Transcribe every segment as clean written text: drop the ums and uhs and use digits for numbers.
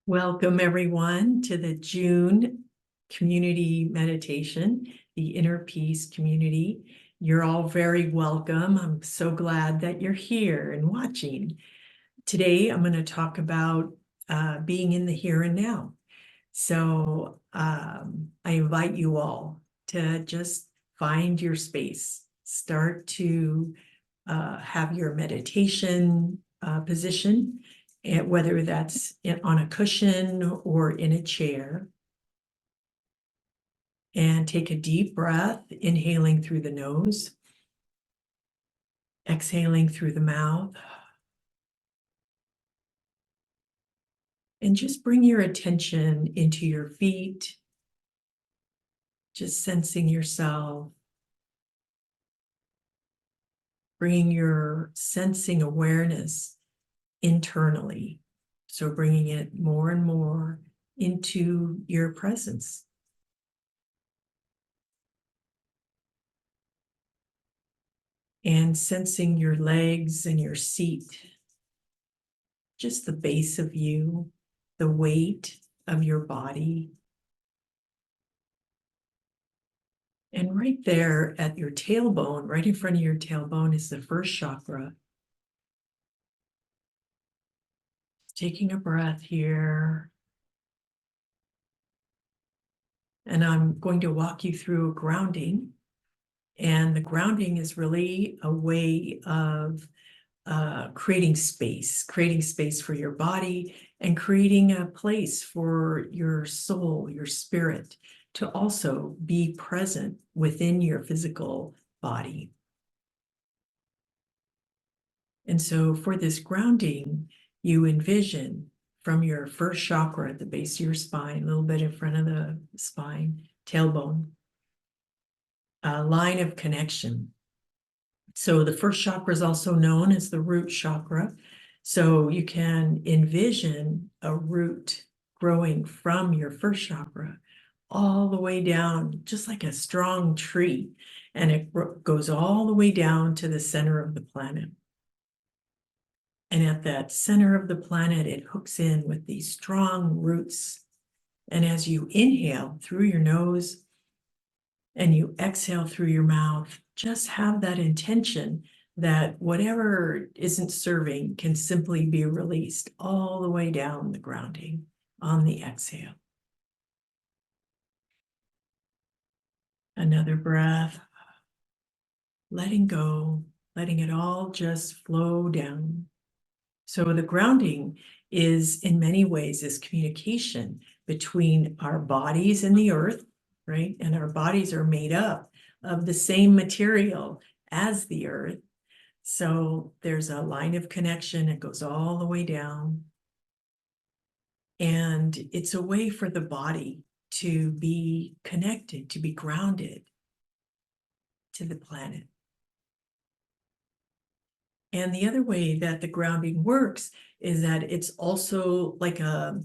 Welcome, everyone, to the June community meditation, the Inner Peace community. You're all very welcome. I'm so glad that you're here and watching. Today, I'm going to talk about being in the here and now. So I invite you all to just find your space. Start to have your meditation position, and whether that's on a cushion or in a chair. And take a deep breath, inhaling through the nose, exhaling through the mouth. And just bring your attention into your feet, just sensing yourself, bringing your sensing awareness internally. So bringing it more and more into your presence. And sensing your legs and your seat, just the base of you, the weight of your body. And right there at your tailbone, right in front of your tailbone, is the first chakra. Taking a breath here. And I'm going to walk you through a grounding. And the grounding is really a way of creating space for your body and creating a place for your soul, your spirit, to also be present within your physical body. And so for this grounding, you envision from your first chakra at the base of your spine, a little bit in front of the spine, tailbone, a line of connection. So the first chakra is also known as the root chakra. So you can envision a root growing from your first chakra all the way down, just like a strong tree, and it goes all the way down to the center of the planet. And at that center of the planet, it hooks in with these strong roots. And as you inhale through your nose and you exhale through your mouth, just have that intention that whatever isn't serving can simply be released all the way down the grounding on the exhale. Another breath, letting go, letting it all just flow down. So the grounding is, in many ways, is communication between our bodies and the earth, right? And our bodies are made up of the same material as the earth. So there's a line of connection. It goes all the way down. And it's a way for the body to be connected, to be grounded to the planet. And the other way that the grounding works is that it's also like a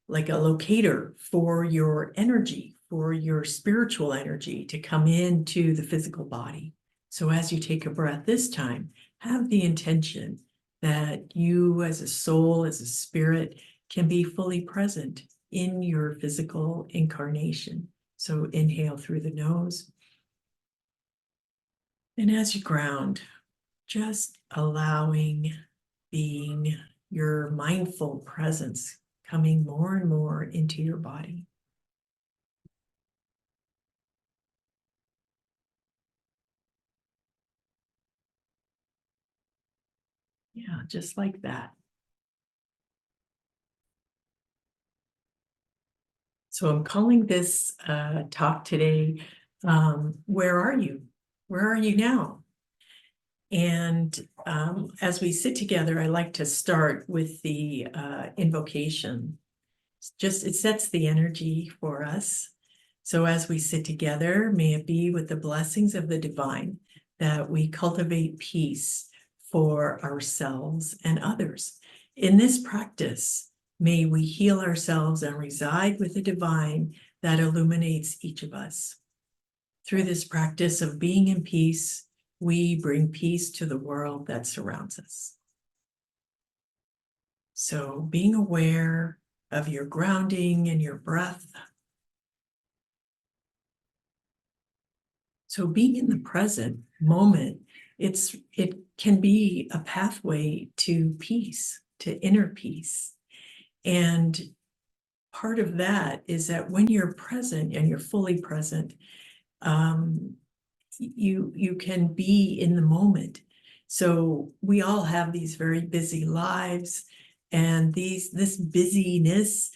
locator for your energy, for your spiritual energy to come into the physical body. So as you take a breath this time, have the intention that you as a soul, as a spirit, can be fully present in your physical incarnation. So inhale through the nose. And as you ground, just allowing being your mindful presence coming more and more into your body. Yeah, just like that. So I'm calling this talk today, Where Are You? Where are you now? And as we sit together, I like to start with the invocation. It sets the energy for us. So as we sit together, may it be with the blessings of the divine that we cultivate peace for ourselves and others. In this practice, may we heal ourselves and reside with the divine that illuminates each of us. Through this practice of being in peace, we bring peace to the world that surrounds us. So being aware of your grounding and your breath. So being in the present moment, it can be a pathway to peace, to inner peace. And part of that is that when you're present and you're fully present, you can be in the moment. So we all have these very busy lives, and this busyness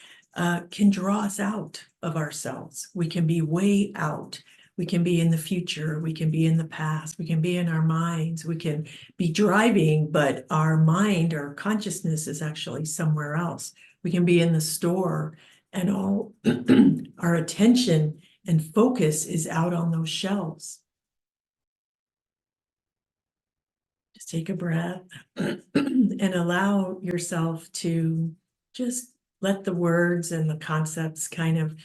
can draw us out of ourselves. We can be way out. We can be in the future. We can be in the past. We can be in our minds. We can be driving, but our mind, our consciousness is actually somewhere else. We can be in the store, and all our attention and focus is out on those shelves. Just take a breath and allow yourself to just let the words and the concepts kind of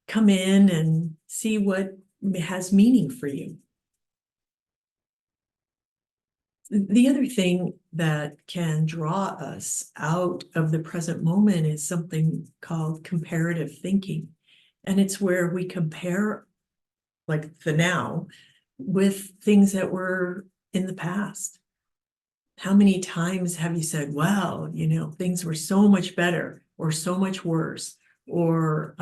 come in and see what has meaning for you. The other thing that can draw us out of the present moment is something called comparative thinking. And it's where we compare, like the now, with things that were in the past. How many times have you said, well, things were so much better or so much worse, or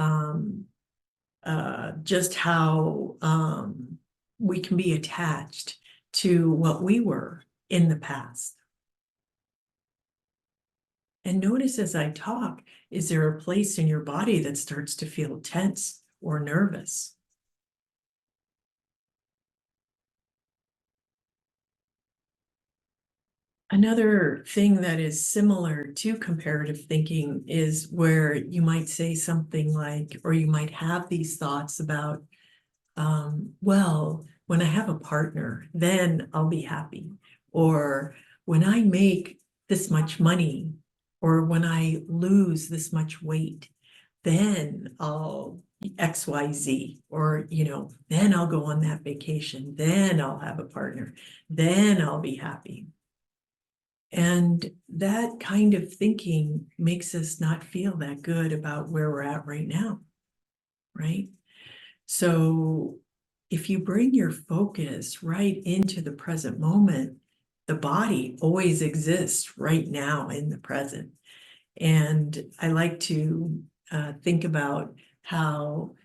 just how we can be attached to what we were in the past. And notice as I talk, is there a place in your body that starts to feel tense or nervous? Another thing that is similar to comparative thinking is where you might say something like, or you might have these thoughts about, well, when I have a partner, then I'll be happy. Or when I make this much money, or when I lose this much weight, then I'll XYZ, or, then I'll go on that vacation, then I'll have a partner, then I'll be happy. And that kind of thinking makes us not feel that good about where we're at right now, right? So if you bring your focus right into the present moment, the body always exists right now in the present. And I like to think about how,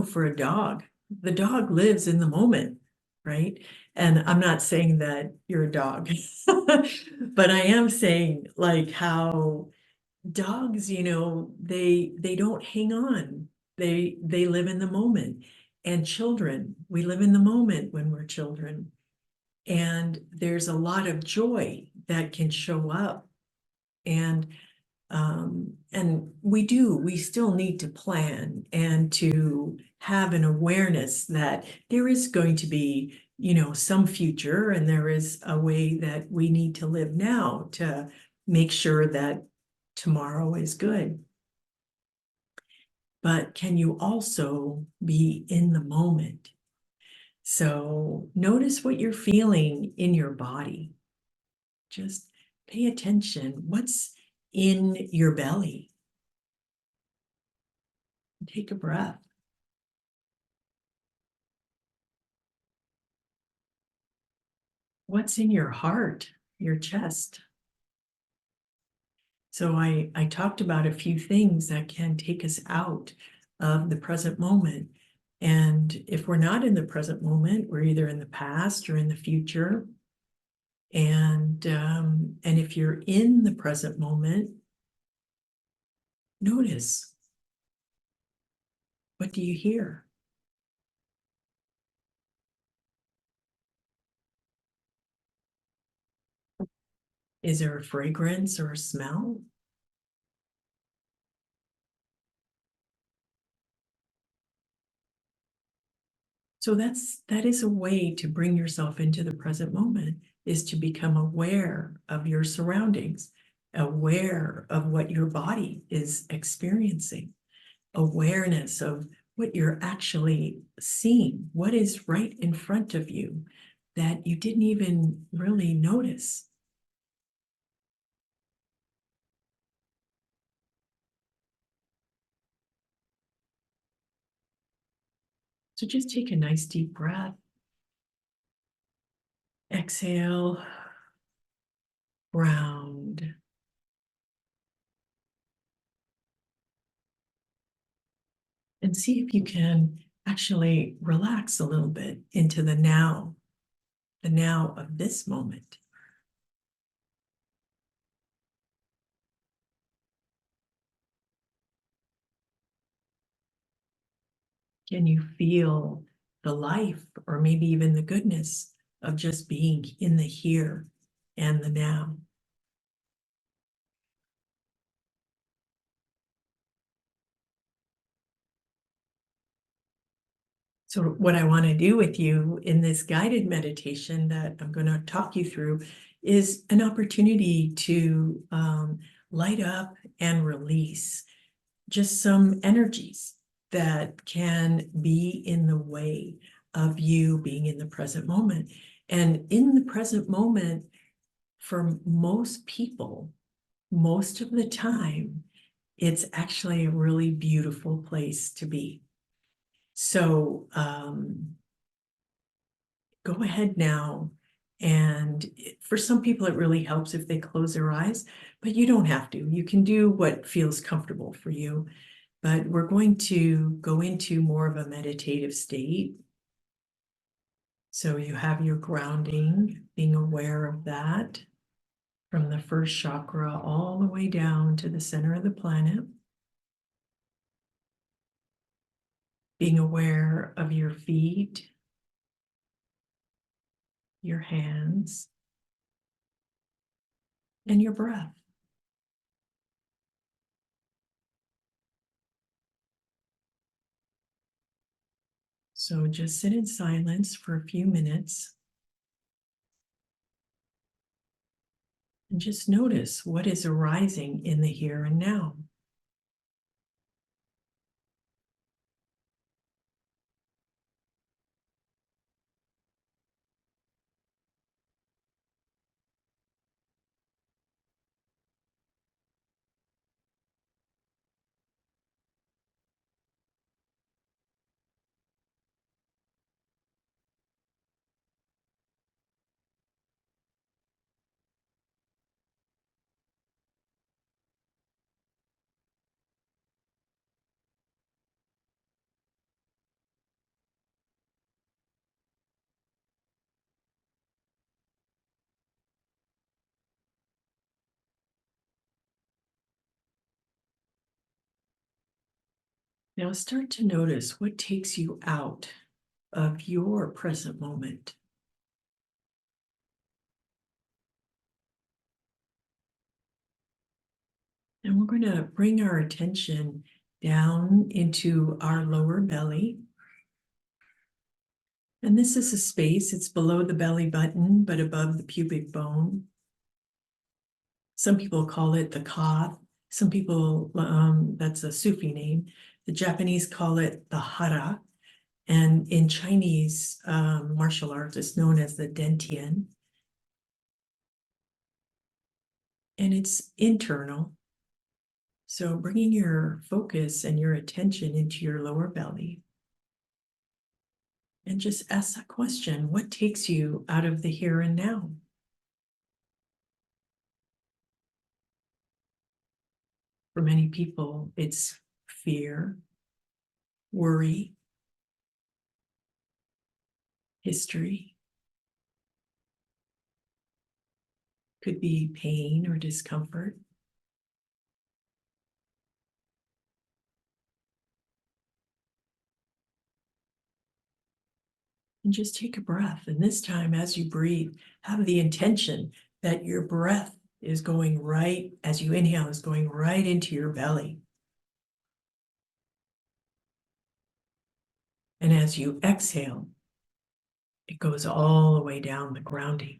for a dog, the dog lives in the moment, right? And I'm not saying that you're a dog, but I am saying like how dogs, they don't hang on. They live in the moment. And children, we live in the moment when we're children. And there's a lot of joy that can show up. And we still need to plan and to have an awareness that there is going to be, some future, and there is a way that we need to live now to make sure that tomorrow is good. But can you also be in the moment? So notice what you're feeling in your body. Just pay attention. What's in your belly? Take a breath. What's in your heart, your chest? So I talked about a few things that can take us out of the present moment. And if we're not in the present moment, we're either in the past or in the future. And if you're in the present moment, notice, what do you hear? Is there a fragrance or a smell? So that is a way to bring yourself into the present moment, is to become aware of your surroundings, aware of what your body is experiencing, awareness of what you're actually seeing, what is right in front of you that you didn't even really notice. So just take a nice deep breath. Exhale, ground. And see if you can actually relax a little bit into the now of this moment. Can you feel the life or maybe even the goodness of just being in the here and the now? So what I want to do with you in this guided meditation that I'm going to talk you through is an opportunity to light up and release just some energies that can be in the way of you being in the present moment. And in the present moment, for most people, most of the time, it's actually a really beautiful place to be. So go ahead now. And for some people, it really helps if they close their eyes, but you don't have to. You can do what feels comfortable for you. But we're going to go into more of a meditative state. So you have your grounding, being aware of that from the first chakra all the way down to the center of the planet. Being aware of your feet, your hands, and your breath. So just sit in silence for a few minutes and just notice what is arising in the here and now. Now start to notice what takes you out of your present moment. And we're going to bring our attention down into our lower belly. And this is a space, it's below the belly button, but above the pubic bone. Some people call it the ka. Some people, that's a Sufi name. The Japanese call it the hara. And in Chinese martial arts, it's known as the dantian. And it's internal. So bringing your focus and your attention into your lower belly. And just ask that question, what takes you out of the here and now? For many people, it's fear, worry, history, could be pain or discomfort. And just take a breath. And this time, as you breathe, have the intention that your breath is going right, as you inhale, is going right into your belly. And as you exhale, it goes all the way down the grounding.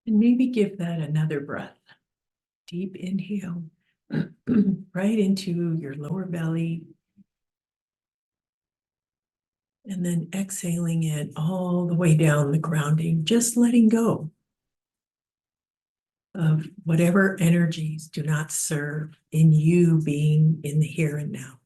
And maybe give that another breath. Deep inhale, right into your lower belly. And then exhaling it all the way down the grounding, just letting go of whatever energies do not serve in you being in the here and now.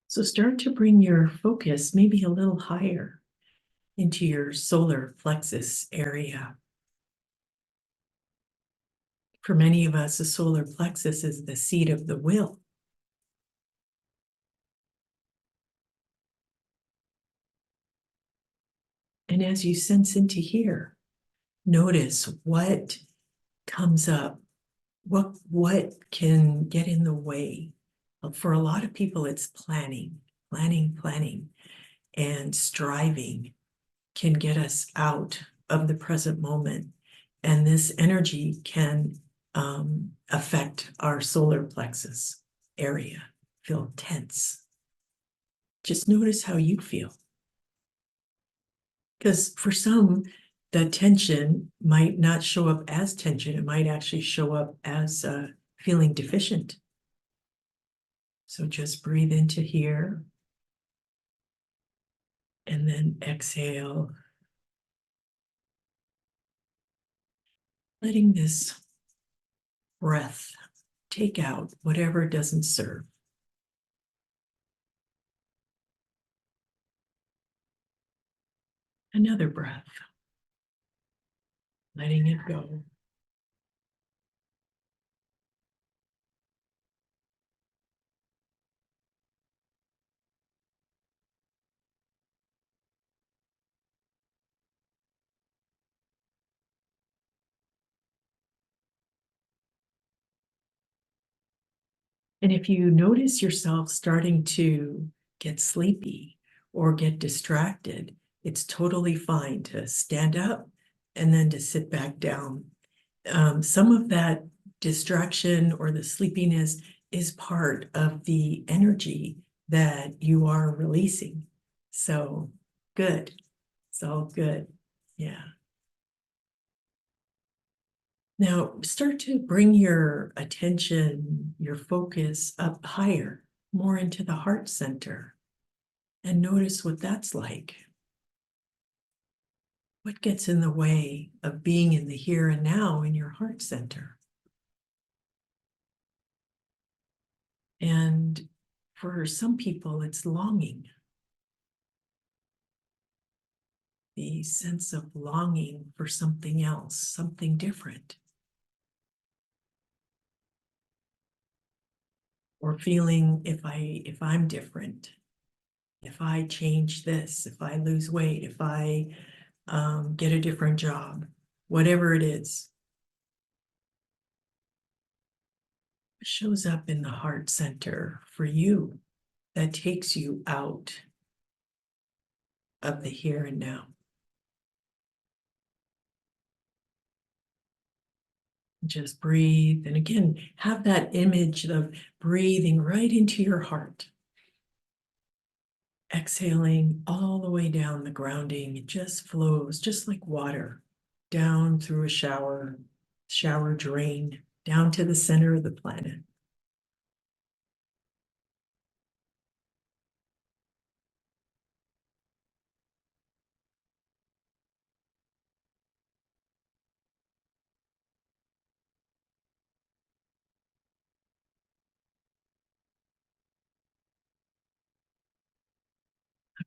So start to bring your focus maybe a little higher into your solar plexus area. For many of us, the solar plexus is the seat of the will. And as you sense into here, notice what comes up, what can get in the way. For a lot of people, it's planning, and striving can get us out of the present moment. And this energy can affect our solar plexus area, feel tense. Just notice how you feel. Because for some, the tension might not show up as tension. It might actually show up as feeling deficient. So just breathe into here and then exhale. Letting this breath take out whatever doesn't serve. Another breath. Letting it go. And if you notice yourself starting to get sleepy or get distracted, it's totally fine to stand up and then to sit back down. Some of that distraction or the sleepiness is part of the energy that you are releasing. So good. It's all good. Yeah. Now start to bring your attention, your focus up higher, more into the heart center, and notice what that's like. What gets in the way of being in the here and now in your heart center? And for some people, it's longing. The sense of longing for something else, something different. Or feeling if I'm different, if I change this, if I lose weight, if I get a different job, whatever it is, it shows up in the heart center for you that takes you out of the here and now. Just breathe. And again, have that image of breathing right into your heart. Exhaling all the way down the grounding. It just flows just like water down through a shower drain, down to the center of the planet.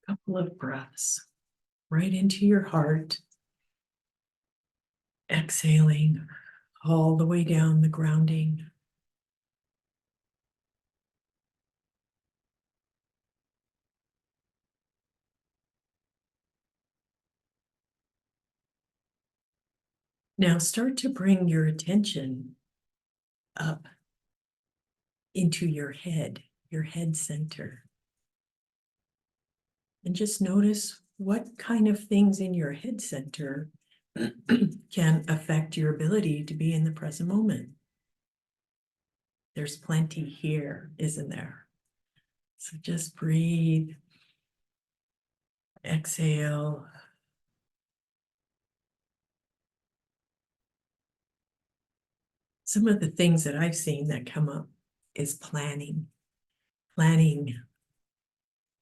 A couple of breaths right into your heart. Exhaling all the way down the grounding. Now start to bring your attention up into your head center. And just notice what kind of things in your head center can affect your ability to be in the present moment. There's plenty here, isn't there? So just breathe, exhale. Some of the things that I've seen that come up is planning,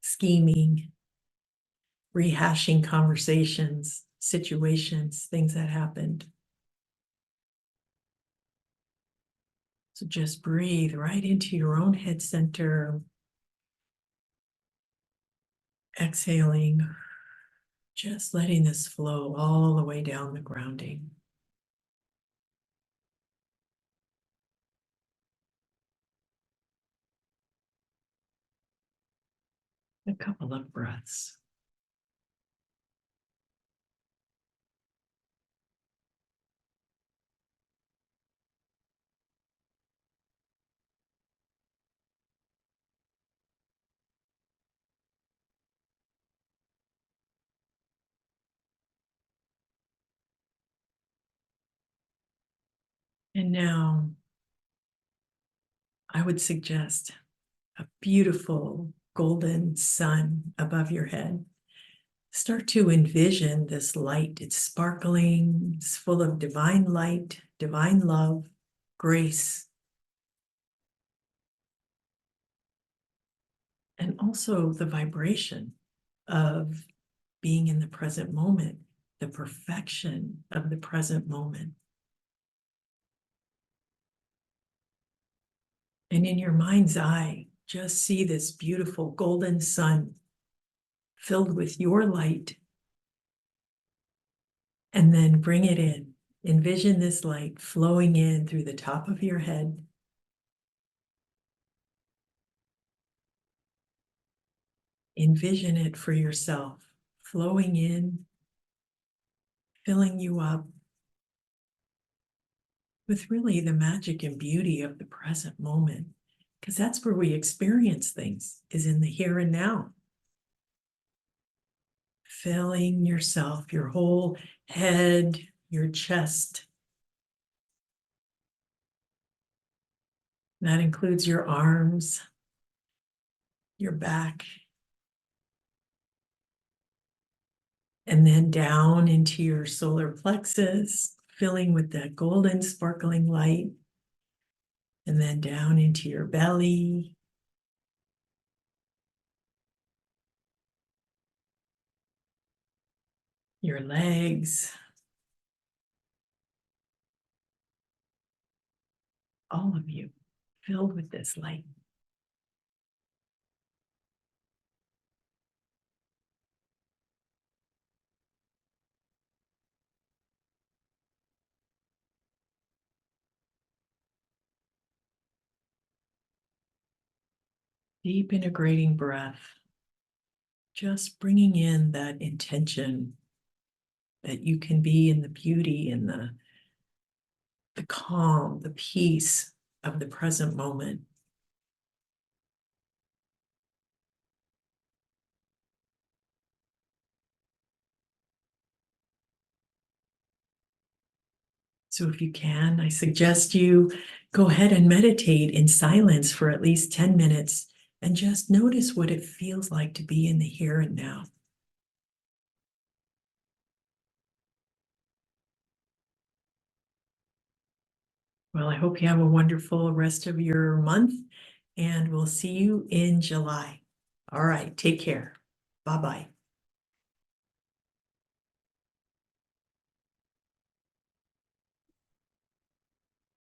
scheming, rehashing conversations, situations, things that happened. So just breathe right into your own head center, exhaling, just letting this flow all the way down the grounding. A couple of breaths. And now I would suggest a beautiful golden sun above your head. Start to envision this light. It's sparkling, it's full of divine light, divine love, grace, and also the vibration of being in the present moment, the perfection of the present moment. And in your mind's eye, just see this beautiful golden sun filled with your light. And then bring it in. Envision this light flowing in through the top of your head. Envision it for yourself, flowing in, filling you up with really the magic and beauty of the present moment. Because that's where we experience things, is in the here and now. Filling yourself, your whole head, your chest. That includes your arms, your back, and then down into your solar plexus, filling with that golden sparkling light, and then down into your belly, your legs, all of you filled with this light. Deep integrating breath, just bringing in that intention that you can be in the beauty and the calm, the peace of the present moment. So if you can, I suggest you go ahead and meditate in silence for at least 10 minutes and just notice what it feels like to be in the here and now. Well, I hope you have a wonderful rest of your month, and we'll see you in July. All right, take care. Bye-bye.